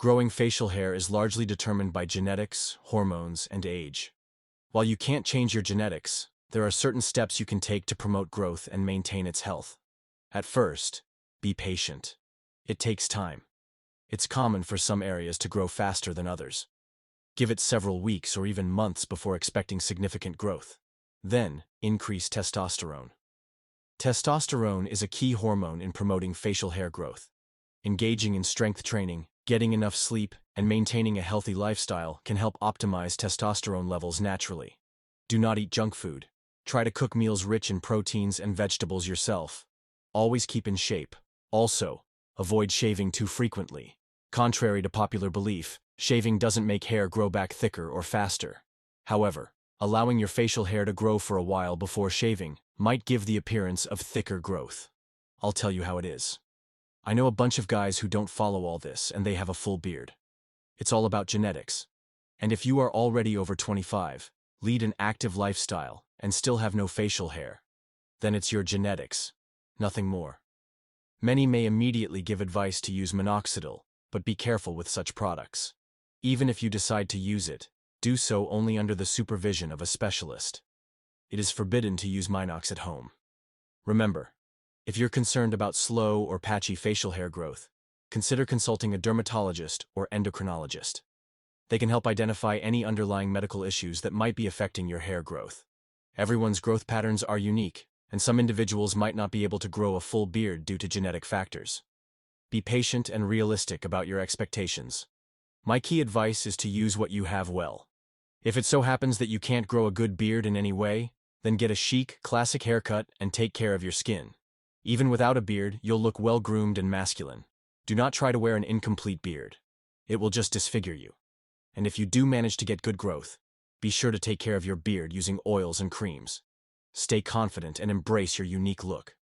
Growing facial hair is largely determined by genetics, hormones, and age. While you can't change your genetics, there are certain steps you can take to promote growth and maintain its health. At first, be patient. It takes time. It's common for some areas to grow faster than others. Give it several weeks or even months before expecting significant growth. Then, increase testosterone. Testosterone is a key hormone in promoting facial hair growth. Engaging in strength training, getting enough sleep, and maintaining a healthy lifestyle can help optimize testosterone levels naturally. Do not eat junk food. Try to cook meals rich in proteins and vegetables yourself. Always keep in shape. Also, avoid shaving too frequently. Contrary to popular belief, shaving doesn't make hair grow back thicker or faster. However, allowing your facial hair to grow for a while before shaving might give the appearance of thicker growth. I'll tell you how it is. I know a bunch of guys who don't follow all this and they have a full beard. It's all about genetics. And if you are already over 25, lead an active lifestyle, and still have no facial hair, then it's your genetics, nothing more. Many may immediately give advice to use minoxidil, but be careful with such products. Even if you decide to use it, do so only under the supervision of a specialist. It is forbidden to use Minox at home. Remember, if you're concerned about slow or patchy facial hair growth, consider consulting a dermatologist or endocrinologist. They can help identify any underlying medical issues that might be affecting your hair growth. Everyone's growth patterns are unique, and some individuals might not be able to grow a full beard due to genetic factors. Be patient and realistic about your expectations. My key advice is to use what you have well. If it so happens that you can't grow a good beard in any way, then get a chic, classic haircut and take care of your skin. Even without a beard, you'll look well-groomed and masculine. Do not try to wear an incomplete beard. It will just disfigure you. And if you do manage to get good growth, be sure to take care of your beard using oils and creams. Stay confident and embrace your unique look.